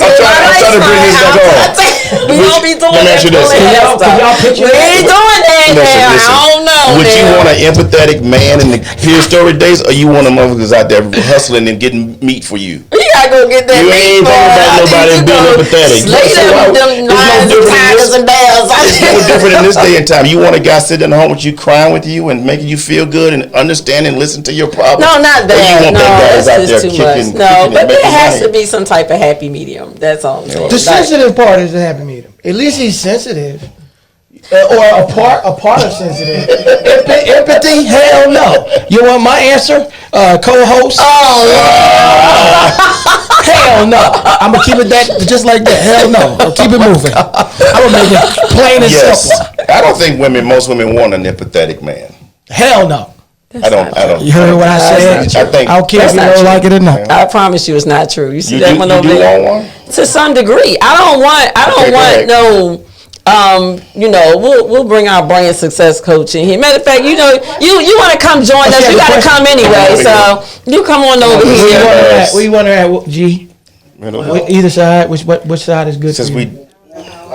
[SPEAKER 3] I'm trying to bring this back on.
[SPEAKER 1] We don't be doing
[SPEAKER 3] Let me
[SPEAKER 1] that.
[SPEAKER 3] ask you this.
[SPEAKER 1] Can
[SPEAKER 2] y'all picture
[SPEAKER 1] we
[SPEAKER 2] that?
[SPEAKER 1] ain't doing that now. I don't know.
[SPEAKER 3] Would you
[SPEAKER 1] now.
[SPEAKER 3] want an empathetic man in the prehistoric days, or you want a motherfuckers out there hustling and getting meat for you?
[SPEAKER 1] You gotta go get that.
[SPEAKER 3] You ain't
[SPEAKER 1] meat,
[SPEAKER 3] thinking
[SPEAKER 1] boy.
[SPEAKER 3] about
[SPEAKER 1] I
[SPEAKER 3] nobody
[SPEAKER 1] think you
[SPEAKER 3] being
[SPEAKER 1] go
[SPEAKER 3] empathetic.
[SPEAKER 1] Slay
[SPEAKER 3] So
[SPEAKER 1] them,
[SPEAKER 3] it's
[SPEAKER 1] them
[SPEAKER 3] no
[SPEAKER 1] lions and
[SPEAKER 3] different in
[SPEAKER 1] tigers
[SPEAKER 3] this-
[SPEAKER 1] and bears.
[SPEAKER 3] It's no different in this day and time. You want a guy sitting at home with you, crying with you, and making you feel good and understand and listen to your problems.
[SPEAKER 1] No, not
[SPEAKER 3] Or you
[SPEAKER 1] that.
[SPEAKER 3] want
[SPEAKER 1] No,
[SPEAKER 3] that guy
[SPEAKER 1] that's
[SPEAKER 3] out there
[SPEAKER 1] just too
[SPEAKER 3] kicking,
[SPEAKER 1] much. No,
[SPEAKER 3] kicking
[SPEAKER 1] but
[SPEAKER 3] and
[SPEAKER 1] there
[SPEAKER 3] making
[SPEAKER 1] has to
[SPEAKER 3] money.
[SPEAKER 1] be some type of happy medium. That's all I'm saying.
[SPEAKER 2] The
[SPEAKER 1] Like-
[SPEAKER 2] sensitive part is to have to meet him. At least he's sensitive. Or a part of sensitive. Empathy? Hell no. You want my answer? Co-host? Hell no. I'm gonna keep it that just like that. Hell no. I'll keep it moving. I'm gonna make it plain and
[SPEAKER 3] Yes,
[SPEAKER 2] simple.
[SPEAKER 3] I don't think most women want an empathetic man.
[SPEAKER 2] Hell no.
[SPEAKER 3] I don't.
[SPEAKER 2] You heard what I
[SPEAKER 1] That's
[SPEAKER 2] said?
[SPEAKER 1] not
[SPEAKER 3] true.
[SPEAKER 2] I don't care
[SPEAKER 1] That's
[SPEAKER 2] if you
[SPEAKER 1] not
[SPEAKER 2] don't
[SPEAKER 1] true.
[SPEAKER 2] like it or not.
[SPEAKER 1] I promise you, it's not true. You see
[SPEAKER 3] You
[SPEAKER 1] that
[SPEAKER 3] do,
[SPEAKER 1] one
[SPEAKER 3] you
[SPEAKER 1] over
[SPEAKER 3] do
[SPEAKER 1] there?
[SPEAKER 3] want one?
[SPEAKER 1] To some degree, I don't want
[SPEAKER 3] Okay, go ahead.
[SPEAKER 1] no. You know, we'll bring our brand success coach in here. Matter of fact, you know, you want to come join us,
[SPEAKER 2] yeah,
[SPEAKER 1] you
[SPEAKER 2] the
[SPEAKER 1] got to
[SPEAKER 2] question-
[SPEAKER 1] come anyway. So you come on over
[SPEAKER 2] Where you
[SPEAKER 1] here.
[SPEAKER 2] want her
[SPEAKER 3] Yes.
[SPEAKER 2] at? Where you want her at? G?
[SPEAKER 3] Middle.
[SPEAKER 2] Either side. Which side is good
[SPEAKER 3] Since
[SPEAKER 2] for you?
[SPEAKER 3] we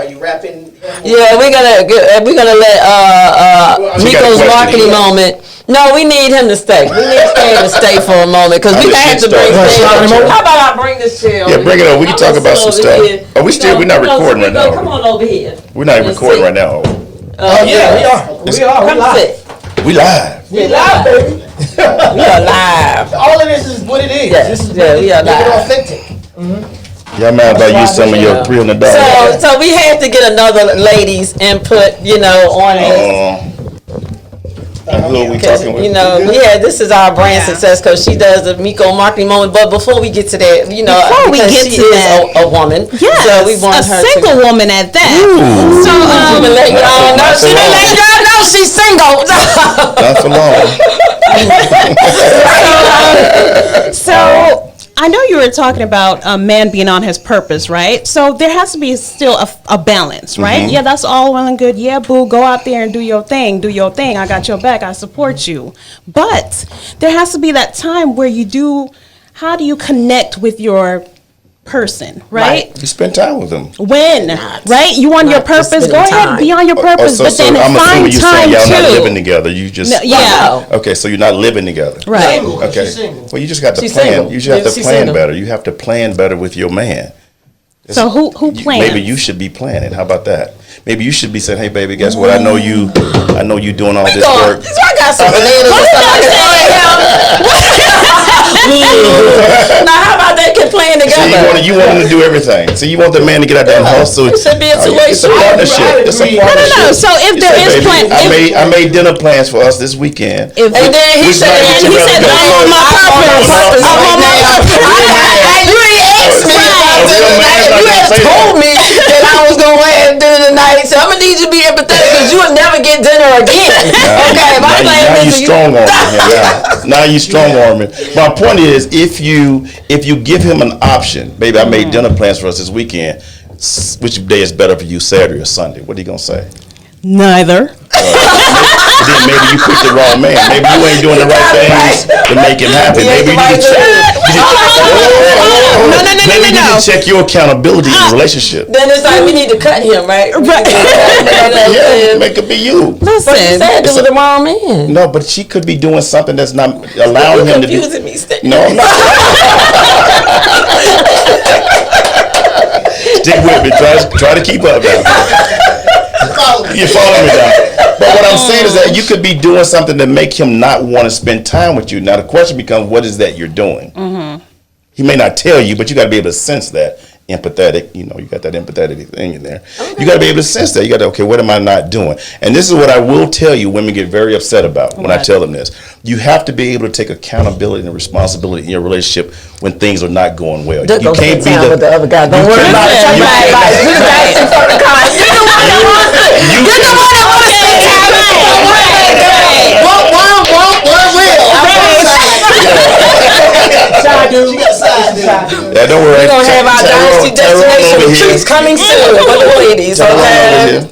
[SPEAKER 1] Yeah, we're gonna let
[SPEAKER 3] She got a
[SPEAKER 1] Miko's
[SPEAKER 3] question.
[SPEAKER 1] marketing moment. No, we need him to stay. We need Stan to stay for a moment because we have to bring Stan. How about I bring this chair?
[SPEAKER 3] Yeah, bring it over. We can talk about some stuff. Are we still? We're not recording right now.
[SPEAKER 1] Come on over here.
[SPEAKER 3] We're not even recording right now.
[SPEAKER 2] Yeah, we are. We are.
[SPEAKER 1] Come sit.
[SPEAKER 3] We live.
[SPEAKER 2] We live, baby.
[SPEAKER 1] We are live.
[SPEAKER 2] All of this is what it is.
[SPEAKER 1] Yeah,
[SPEAKER 2] This is
[SPEAKER 1] yeah, we are
[SPEAKER 2] make it
[SPEAKER 1] live.
[SPEAKER 2] authentic.
[SPEAKER 3] Yeah, man, about you some of your $300.
[SPEAKER 1] So we have to get another ladies input, on this.
[SPEAKER 3] Who are we
[SPEAKER 1] Because,
[SPEAKER 3] talking with?
[SPEAKER 1] this is our brand success because she does the Miko marketing moment. But before we get to that,
[SPEAKER 5] Before we
[SPEAKER 1] because
[SPEAKER 5] get
[SPEAKER 1] she
[SPEAKER 5] to
[SPEAKER 1] is
[SPEAKER 5] that.
[SPEAKER 1] a woman.
[SPEAKER 5] Yes,
[SPEAKER 1] So we want
[SPEAKER 5] a
[SPEAKER 1] her
[SPEAKER 5] single
[SPEAKER 1] to.
[SPEAKER 5] woman at that.
[SPEAKER 1] So she been letting y'all know.
[SPEAKER 3] Not for
[SPEAKER 1] She been
[SPEAKER 3] long.
[SPEAKER 1] letting y'all know she's single.
[SPEAKER 3] Not for long.
[SPEAKER 5] So I know you were talking about a man being on his purpose, right? So there has to be still a balance, right? Yeah, that's all well and good. Yeah, boo, go out there and do your thing. Do your thing. I got your back. I support you. But there has to be that time where how do you connect with your person, right?
[SPEAKER 3] You spend time with them.
[SPEAKER 5] When, right? You on your
[SPEAKER 1] Not
[SPEAKER 5] purpose,
[SPEAKER 1] just
[SPEAKER 5] go ahead,
[SPEAKER 1] spending
[SPEAKER 5] be on your purpose,
[SPEAKER 3] So
[SPEAKER 5] but then
[SPEAKER 3] I'm assuming
[SPEAKER 5] find
[SPEAKER 3] you're saying
[SPEAKER 5] time
[SPEAKER 3] y'all not living
[SPEAKER 5] too.
[SPEAKER 3] together. You just
[SPEAKER 5] No, yeah.
[SPEAKER 3] Okay, so you're not living together.
[SPEAKER 5] Right.
[SPEAKER 2] Single,
[SPEAKER 3] Okay.
[SPEAKER 2] she's single.
[SPEAKER 3] Well, you just got to
[SPEAKER 1] She's
[SPEAKER 3] plan.
[SPEAKER 1] single.
[SPEAKER 3] You just have
[SPEAKER 1] Yeah,
[SPEAKER 3] to
[SPEAKER 1] she's
[SPEAKER 3] plan
[SPEAKER 1] single.
[SPEAKER 3] better. You have to plan better with your man.
[SPEAKER 5] So who plans?
[SPEAKER 3] Maybe you should be planning. How about that? Maybe you should be saying, "Hey, baby, guess what? I know you doing all this work."
[SPEAKER 1] So I got some bananas and stuff I can throw at him. Now, how about they can plan
[SPEAKER 3] So
[SPEAKER 1] together?
[SPEAKER 3] you want him to do everything. So you want the man to get out there and hustle.
[SPEAKER 1] It should be a
[SPEAKER 3] It's a
[SPEAKER 1] two-way
[SPEAKER 3] partnership. It's a
[SPEAKER 2] agree.
[SPEAKER 3] partnership.
[SPEAKER 5] No. So if
[SPEAKER 3] You
[SPEAKER 5] there
[SPEAKER 3] say,
[SPEAKER 5] is
[SPEAKER 3] "Baby,
[SPEAKER 5] plan,
[SPEAKER 3] I made dinner plans for us this weekend.
[SPEAKER 5] if
[SPEAKER 1] And then he
[SPEAKER 3] Which
[SPEAKER 1] said,
[SPEAKER 3] night would you rather go?
[SPEAKER 1] I'm on my purpose. I'm on my purpose. You ain't asked me about
[SPEAKER 3] A real
[SPEAKER 1] dinner
[SPEAKER 3] man's
[SPEAKER 1] tonight.
[SPEAKER 3] not
[SPEAKER 1] You
[SPEAKER 3] gonna
[SPEAKER 1] had
[SPEAKER 3] say
[SPEAKER 1] told me that I was going to have dinner tonight. So I'm going to need you to be empathetic because you will never get dinner again. Okay, my
[SPEAKER 3] Now
[SPEAKER 1] plan
[SPEAKER 3] you
[SPEAKER 1] is
[SPEAKER 3] strong arming him. Now you strong arming. My point is, if you give him an option, baby, I made dinner plans for us this weekend. Which day is better for you, Saturday or Sunday? What are you gonna say?
[SPEAKER 5] neither.
[SPEAKER 3] Then maybe you picked the wrong man. Maybe you ain't doing the right things to make him happy. Maybe you need to check. Maybe you need to check your accountability in the relationship.
[SPEAKER 1] Then it's like we need to cut him, right?
[SPEAKER 3] Yeah, make it be you.
[SPEAKER 1] But you
[SPEAKER 5] Listen,
[SPEAKER 1] said it was the wrong man.
[SPEAKER 3] No, but she could be doing something that's not allowing
[SPEAKER 1] You're
[SPEAKER 3] him to do.
[SPEAKER 1] confusing me. Stick.
[SPEAKER 3] No, I'm not. Stick with me. Try to keep up now. You're following me now. But what I'm saying is that you could be doing something to make him not want to spend time with you. Now the question becomes, what is that you're doing? He may not tell you, but you got to be able to sense that. Empathetic, you got that empathetic thing in there. Okay. You got to be able to sense that. You got to, okay, what am I not doing? And this is what I will tell you women get very upset about when I tell them this. You have to be able to take accountability and responsibility in your relationship when things are not going well.
[SPEAKER 1] Just
[SPEAKER 3] You
[SPEAKER 1] go
[SPEAKER 3] can't
[SPEAKER 1] sit
[SPEAKER 3] be
[SPEAKER 1] down with the other guy. Don't worry about it.
[SPEAKER 3] You can't-
[SPEAKER 1] You're the one that wants to. You're the one that wants to spend time with me. One will.
[SPEAKER 3] Yeah, don't worry.
[SPEAKER 1] We're going to have our Dynasty destination retreats coming soon for the ladies, okay?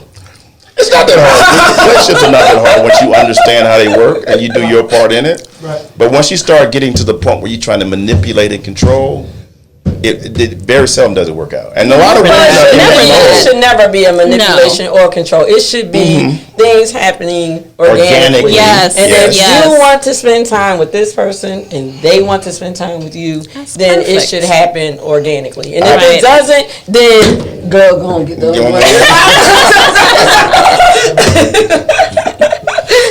[SPEAKER 3] It's not that hard. Relationships are not that hard once you understand how they work and you do your part in it.
[SPEAKER 2] Right.
[SPEAKER 3] But once you start getting to the point where you're trying to manipulate and control, it very seldom does it work out. And a lot of women are in that
[SPEAKER 1] It
[SPEAKER 3] mode.
[SPEAKER 1] should never be a manipulation or control. It should be things happening organically.
[SPEAKER 5] Yes.
[SPEAKER 1] And if
[SPEAKER 5] Yes.
[SPEAKER 1] you want to spend time with this person and they want to spend time with you, then it
[SPEAKER 5] perfect.
[SPEAKER 1] should happen organically. And if
[SPEAKER 5] Right.
[SPEAKER 1] it doesn't, then girl, go and get those
[SPEAKER 3] Go on.
[SPEAKER 1] money.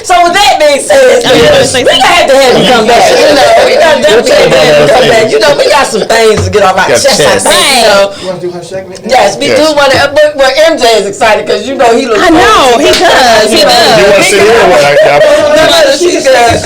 [SPEAKER 1] So with that being said, we gonna have to have you come back. We got definitely have to have you come back. We got some things to get off our
[SPEAKER 3] Got
[SPEAKER 1] chest. I
[SPEAKER 3] chest.
[SPEAKER 1] think,
[SPEAKER 2] You want to do her segment?
[SPEAKER 1] Yes, we do want to. But MJ is excited because he looks.
[SPEAKER 5] I know he does. He
[SPEAKER 3] You
[SPEAKER 5] does.
[SPEAKER 3] want to sit here?
[SPEAKER 1] She's good.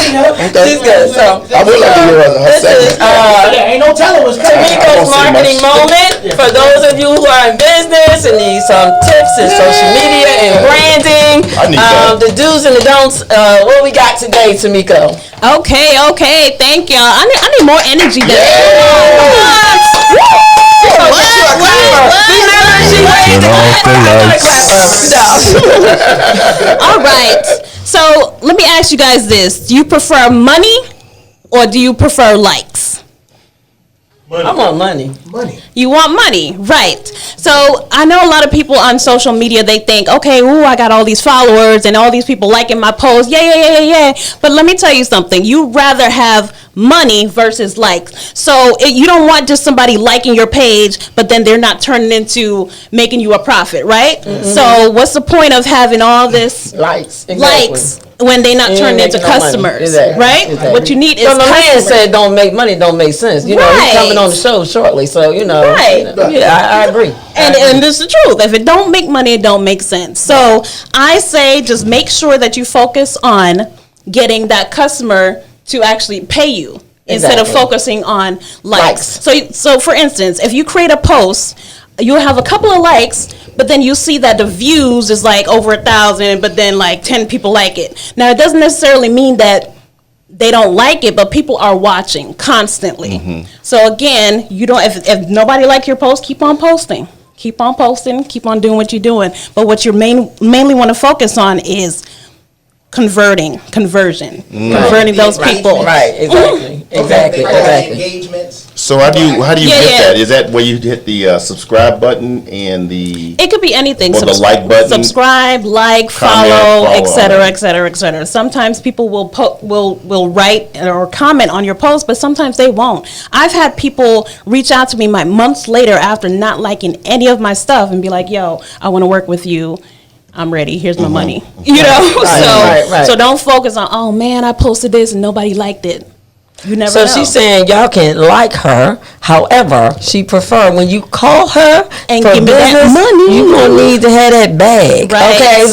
[SPEAKER 1] She's good. So
[SPEAKER 3] I would like to hear her
[SPEAKER 1] this is
[SPEAKER 3] segment.
[SPEAKER 2] Yeah, ain't no telling what's coming.
[SPEAKER 1] Tamika's marketing moment. For those of you who are in business and need some tips in social media and branding,
[SPEAKER 3] I need that.
[SPEAKER 1] the do's and the don'ts. What we got today, Tamika?
[SPEAKER 5] Okay. Thank y'all. I need more energy than All right. So let me ask you guys this: do you prefer money or do you prefer likes?
[SPEAKER 1] I want money.
[SPEAKER 2] Money.
[SPEAKER 5] You want money, right? So I know a lot of people on social media, they think, okay, ooh, I got all these followers and all these people liking my posts. Yeah. But let me tell you something. You'd rather have money versus likes. So you don't want just somebody liking your page, but then they're not turning into making you a profit, right? Mm-hmm. So what's the point of having all this
[SPEAKER 1] Likes.
[SPEAKER 5] when they not turning into
[SPEAKER 1] making no money.
[SPEAKER 5] customers,
[SPEAKER 1] Exactly.
[SPEAKER 5] right?
[SPEAKER 1] Exactly.
[SPEAKER 5] What you need is
[SPEAKER 1] So my man
[SPEAKER 5] customers.
[SPEAKER 1] said don't make money, don't make sense. You know,
[SPEAKER 5] Right.
[SPEAKER 1] he's coming on the show shortly, so
[SPEAKER 5] Right.
[SPEAKER 1] Yeah, I agree.
[SPEAKER 5] And this is the truth. If it don't make money, it don't make sense. So I say just make sure that you focus on getting that customer to actually pay you instead of
[SPEAKER 1] Exactly.
[SPEAKER 5] focusing on likes.
[SPEAKER 1] Likes.
[SPEAKER 5] So for instance, if you create a post, you'll have a couple of likes, but then you see that the views is like over 1,000, but then like 10 people like it. Now it doesn't necessarily mean that they don't like it, but people are watching constantly. So again, you don't. If nobody like your post, keep on posting. Keep on posting. Keep on doing what you're doing. But what you mainly want to focus on is converting those people.
[SPEAKER 1] Right, exactly.
[SPEAKER 2] Engagements.
[SPEAKER 3] So how do you
[SPEAKER 5] Yeah,
[SPEAKER 3] get
[SPEAKER 5] yeah.
[SPEAKER 3] that? Is that where you hit the subscribe button and the
[SPEAKER 5] It could be anything.
[SPEAKER 3] Or the like button.
[SPEAKER 5] Subscribe, like,
[SPEAKER 3] Comment,
[SPEAKER 5] follow,
[SPEAKER 3] follow.
[SPEAKER 5] etc. Sometimes people will write or comment on your post, but sometimes they won't. I've had people reach out to me months later after not liking any of my stuff and be like, "Yo, I want to work with you. I'm ready. Here's my money." You know,
[SPEAKER 1] Right.
[SPEAKER 5] so don't focus on, "Oh man, I posted this and nobody liked it." You never
[SPEAKER 1] So
[SPEAKER 5] know.
[SPEAKER 1] she's saying y'all can like her, however, she prefer when you call her
[SPEAKER 5] And
[SPEAKER 1] for
[SPEAKER 5] give me that
[SPEAKER 1] business,
[SPEAKER 5] money.
[SPEAKER 1] you gonna need to have that bag.
[SPEAKER 5] Right.
[SPEAKER 1] Okay,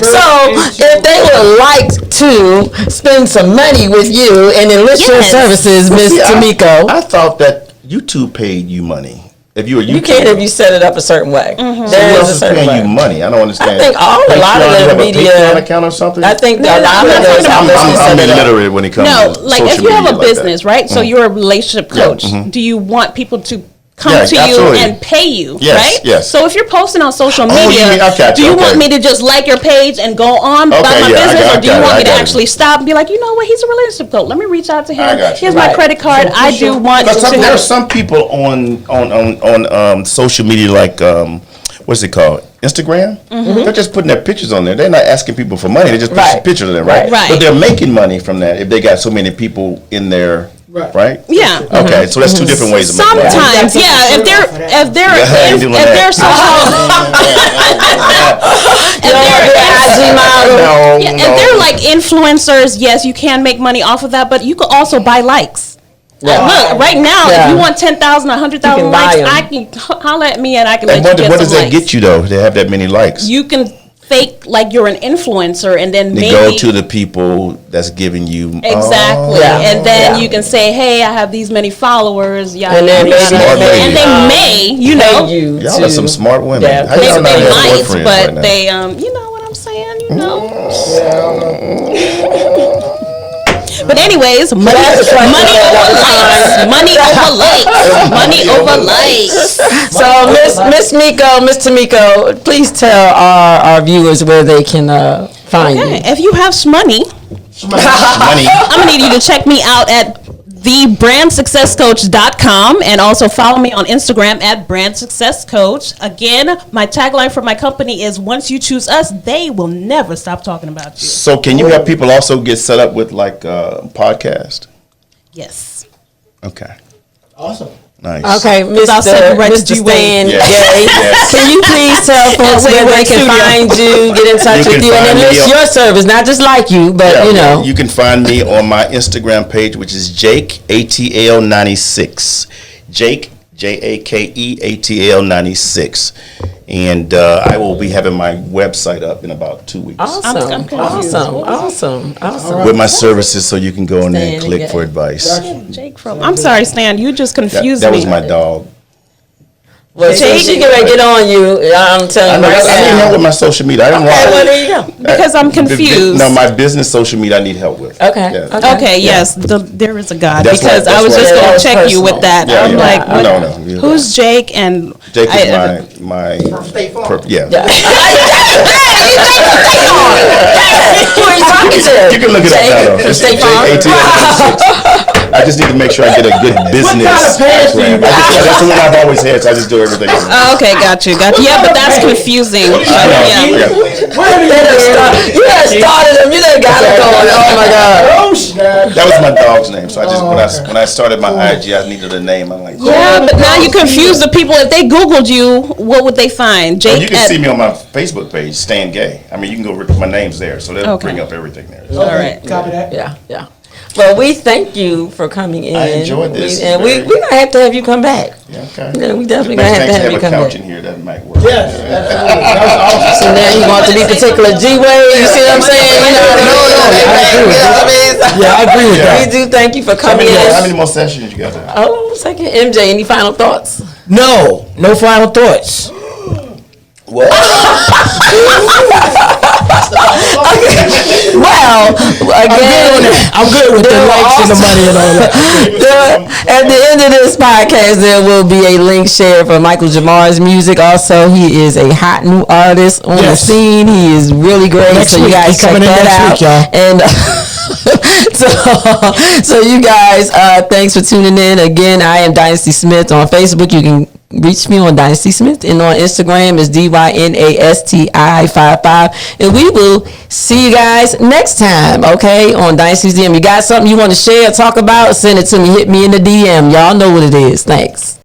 [SPEAKER 1] so if they would like to spend some money with you and enlist your
[SPEAKER 5] Yes.
[SPEAKER 1] services, Miss
[SPEAKER 3] See,
[SPEAKER 1] Tamiko,
[SPEAKER 3] I thought that YouTube paid you money. If you were
[SPEAKER 1] you can if you set it up a certain way.
[SPEAKER 3] So who
[SPEAKER 1] There
[SPEAKER 3] else
[SPEAKER 1] is a
[SPEAKER 3] is
[SPEAKER 1] certain
[SPEAKER 3] paying
[SPEAKER 1] way.
[SPEAKER 3] you money? I don't understand.
[SPEAKER 1] I think a lot of
[SPEAKER 3] Patreon,
[SPEAKER 1] the
[SPEAKER 3] you have a
[SPEAKER 1] media-
[SPEAKER 3] Patreon account or something.
[SPEAKER 1] I think
[SPEAKER 5] No,
[SPEAKER 1] a lot
[SPEAKER 5] I'm
[SPEAKER 1] of
[SPEAKER 5] not
[SPEAKER 1] those
[SPEAKER 5] talking about
[SPEAKER 1] outlets
[SPEAKER 3] I'm
[SPEAKER 1] set it up.
[SPEAKER 3] illiterate when it comes
[SPEAKER 5] No,
[SPEAKER 3] to
[SPEAKER 5] like
[SPEAKER 3] social
[SPEAKER 5] if you have
[SPEAKER 3] media
[SPEAKER 5] a
[SPEAKER 3] like
[SPEAKER 5] business,
[SPEAKER 3] that.
[SPEAKER 5] right? So you're a relationship coach. Do you want people to come
[SPEAKER 3] Yeah,
[SPEAKER 5] to
[SPEAKER 3] absolutely.
[SPEAKER 5] you and pay you,
[SPEAKER 3] Yes,
[SPEAKER 5] right?
[SPEAKER 3] yes.
[SPEAKER 5] So if you're posting on social
[SPEAKER 3] Oh, you
[SPEAKER 5] media,
[SPEAKER 3] mean- I got
[SPEAKER 5] do
[SPEAKER 3] you,
[SPEAKER 5] you
[SPEAKER 3] okay.
[SPEAKER 5] want me to just like your page and go on about
[SPEAKER 3] Okay,
[SPEAKER 5] my
[SPEAKER 3] yeah, I
[SPEAKER 5] business,
[SPEAKER 3] got-
[SPEAKER 5] or do you
[SPEAKER 3] I
[SPEAKER 5] want me to
[SPEAKER 3] got it.
[SPEAKER 5] actually stop and be like, you know what, he's a relationship coach. Let me reach out to him.
[SPEAKER 3] I got you.
[SPEAKER 5] Here's my
[SPEAKER 1] Right.
[SPEAKER 5] credit card. I do want
[SPEAKER 3] Because
[SPEAKER 5] to
[SPEAKER 3] there are
[SPEAKER 5] have.
[SPEAKER 3] some people on social media like what's it called? Instagram? They're just putting their pictures on there. They're not asking people for money. They just put
[SPEAKER 1] Right.
[SPEAKER 3] pictures of them, right?
[SPEAKER 5] Right.
[SPEAKER 3] But they're making money from that if they got so many people in there, right?
[SPEAKER 5] Yeah.
[SPEAKER 3] Okay, so that's two different ways of making money.
[SPEAKER 5] Sometimes, yeah. If they're
[SPEAKER 3] Yeah, I ain't doing that.
[SPEAKER 1] IG model.
[SPEAKER 3] No,
[SPEAKER 5] Yeah,
[SPEAKER 3] no.
[SPEAKER 5] and they're like influencers. Yes, you can make money off of that, but you could also buy likes.
[SPEAKER 1] Yeah.
[SPEAKER 5] Look, right now,
[SPEAKER 1] Yeah.
[SPEAKER 5] if you want 10,000, 100,000
[SPEAKER 1] You can buy
[SPEAKER 5] likes,
[SPEAKER 1] 'em.
[SPEAKER 5] I can holler at me and I can
[SPEAKER 3] And
[SPEAKER 5] let you get
[SPEAKER 3] what
[SPEAKER 5] some
[SPEAKER 3] does that
[SPEAKER 5] likes.
[SPEAKER 3] get you though? To have that many likes?
[SPEAKER 5] You can fake like you're an influencer, and then
[SPEAKER 3] They
[SPEAKER 5] maybe
[SPEAKER 3] go to the people that's giving you
[SPEAKER 5] exactly,
[SPEAKER 1] Yeah.
[SPEAKER 5] and then
[SPEAKER 1] Yeah.
[SPEAKER 5] you can say, "Hey, I have these many followers." Yeah,
[SPEAKER 1] And then maybe
[SPEAKER 3] Smart
[SPEAKER 1] they
[SPEAKER 3] lady.
[SPEAKER 5] and they may, you know,
[SPEAKER 1] you
[SPEAKER 3] Y'all
[SPEAKER 1] to-
[SPEAKER 3] are some smart women.
[SPEAKER 1] Yeah,
[SPEAKER 3] How y'all not
[SPEAKER 5] they
[SPEAKER 3] have
[SPEAKER 5] might,
[SPEAKER 3] boyfriends
[SPEAKER 5] but
[SPEAKER 3] right now?
[SPEAKER 5] they, you know what I'm saying, you know. But anyways, money
[SPEAKER 1] that's a question
[SPEAKER 5] over
[SPEAKER 1] that
[SPEAKER 5] likes, money over likes.
[SPEAKER 1] So, Miss Tamiko, please tell our viewers where they can find
[SPEAKER 5] Okay,
[SPEAKER 1] you.
[SPEAKER 5] if you have money,
[SPEAKER 3] Money.
[SPEAKER 5] I'm gonna need you to check me out at thebrandsuccesscoach.com and also follow me on Instagram at brandsuccesscoach. Again, my tagline for my company is, once you choose us, they will never stop talking about you.
[SPEAKER 3] So can you help people also get set up with like a podcast?
[SPEAKER 5] Yes.
[SPEAKER 3] Okay.
[SPEAKER 2] Awesome.
[SPEAKER 3] Nice.
[SPEAKER 1] Okay,
[SPEAKER 5] I'll send you right to
[SPEAKER 1] Mr.
[SPEAKER 5] G-Wade.
[SPEAKER 1] Stan
[SPEAKER 3] Yes.
[SPEAKER 1] Gay,
[SPEAKER 3] Yes.
[SPEAKER 1] can you please tell folks where they can find you, get in touch
[SPEAKER 3] You
[SPEAKER 1] with
[SPEAKER 3] can
[SPEAKER 1] you, and
[SPEAKER 3] find me
[SPEAKER 1] enlist
[SPEAKER 3] on-
[SPEAKER 1] your service, not just like you, but
[SPEAKER 3] Yeah,
[SPEAKER 1] you know.
[SPEAKER 3] you can find me on my Instagram page, which is Jake ATL96. Jake JAKE ATL96, and I will be having my website up in about 2 weeks
[SPEAKER 1] Awesome,
[SPEAKER 5] I'm confused.
[SPEAKER 1] awesome.
[SPEAKER 3] with my services, so you can go in there and
[SPEAKER 1] Stan
[SPEAKER 3] click
[SPEAKER 1] Gay.
[SPEAKER 3] for advice.
[SPEAKER 5] Jake from. I'm sorry, Stan. You just
[SPEAKER 3] That,
[SPEAKER 5] confused
[SPEAKER 3] that
[SPEAKER 5] me.
[SPEAKER 3] was my dog.
[SPEAKER 1] Well,
[SPEAKER 5] Jake-
[SPEAKER 1] she can get on you. I'm telling you right
[SPEAKER 3] I need help
[SPEAKER 1] now.
[SPEAKER 3] with my social media. I don't
[SPEAKER 1] Okay, well,
[SPEAKER 3] want.
[SPEAKER 1] there you go.
[SPEAKER 5] Because I'm confused.
[SPEAKER 3] No, my business social media I need help with.
[SPEAKER 1] Okay,
[SPEAKER 3] Yeah.
[SPEAKER 1] okay.
[SPEAKER 5] Okay, yes, there is a God.
[SPEAKER 3] That's
[SPEAKER 5] because
[SPEAKER 3] why-
[SPEAKER 5] I was
[SPEAKER 3] that's
[SPEAKER 5] just
[SPEAKER 3] why-
[SPEAKER 5] going
[SPEAKER 1] Yeah,
[SPEAKER 5] to check
[SPEAKER 1] that was
[SPEAKER 5] you with that.
[SPEAKER 3] Yeah,
[SPEAKER 5] I'm
[SPEAKER 3] yeah.
[SPEAKER 5] like, what,
[SPEAKER 3] No.
[SPEAKER 5] who's Jake? And
[SPEAKER 3] Jake is
[SPEAKER 5] I-
[SPEAKER 3] my
[SPEAKER 2] State Farm.
[SPEAKER 3] yeah.
[SPEAKER 1] Yeah. Who are you talking to?
[SPEAKER 3] You can look it up now, though. It's
[SPEAKER 1] State Farm.
[SPEAKER 3] Jake I just need to make sure I get a good business
[SPEAKER 2] kind of pants do you
[SPEAKER 3] background. That's the one I've always had, so I just do everything.
[SPEAKER 5] Oh, okay, got you. Yeah, but that's confusing.
[SPEAKER 3] I know,
[SPEAKER 5] Yeah.
[SPEAKER 3] yeah.
[SPEAKER 1] You done started him. You done got it going. Oh my God.
[SPEAKER 3] That was my dog's name, so I just when I started my IG, I needed a name. I'm like,
[SPEAKER 5] Yeah, but now you confuse the people. If they Googled you, what would they find?
[SPEAKER 3] oh,
[SPEAKER 5] Jake
[SPEAKER 3] you can see me on my Facebook page, Stan Gay. I mean, you can go. My name's there, so they'll
[SPEAKER 5] Okay.
[SPEAKER 3] bring up everything there.
[SPEAKER 5] All right.
[SPEAKER 2] Copy that.
[SPEAKER 1] Yeah, yeah. Well, we thank you for coming in.
[SPEAKER 3] I enjoyed this.
[SPEAKER 1] And we're going to have to have you come back.
[SPEAKER 3] Yeah, okay.
[SPEAKER 1] Yeah, we definitely
[SPEAKER 3] Makes
[SPEAKER 1] gonna have to
[SPEAKER 3] sense
[SPEAKER 1] have you
[SPEAKER 3] a
[SPEAKER 1] come
[SPEAKER 3] couch
[SPEAKER 1] back.
[SPEAKER 3] in here. That might work.
[SPEAKER 2] Yes, absolutely. That was awesome.
[SPEAKER 1] So now you want to be particular G-way, you see what I'm saying? You know what I mean? You know what I mean?
[SPEAKER 2] Yeah, I agree with
[SPEAKER 1] We
[SPEAKER 2] that.
[SPEAKER 1] do thank you for
[SPEAKER 3] How
[SPEAKER 1] coming
[SPEAKER 3] many
[SPEAKER 1] in.
[SPEAKER 3] more sessions you got there?
[SPEAKER 1] Oh, second. MJ, any final thoughts?
[SPEAKER 2] No final thoughts.
[SPEAKER 1] Well, again,
[SPEAKER 2] I'm good with the
[SPEAKER 1] there will
[SPEAKER 2] likes and the
[SPEAKER 1] also-
[SPEAKER 2] money and all that.
[SPEAKER 1] At the end of this podcast, there will be a link shared for Michael Jamar's music. Also, he is a hot new artist on the
[SPEAKER 2] Yes.
[SPEAKER 1] scene. He is really great.
[SPEAKER 2] Next
[SPEAKER 1] so you
[SPEAKER 2] week.
[SPEAKER 1] guys
[SPEAKER 2] He's
[SPEAKER 1] check
[SPEAKER 2] coming in
[SPEAKER 1] that
[SPEAKER 2] next
[SPEAKER 1] out.
[SPEAKER 2] week, y'all.
[SPEAKER 1] And so you guys, thanks for tuning in. Again, I am Dynasty Smith on Facebook. You can reach me on Dynasty Smith, and on Instagram is DYNASTI55. And we will see you guys next time, okay, on Dynasty's DM. You got something you want to share, talk about, send it to me. Hit me in the DM. Y'all know what it is. Thanks.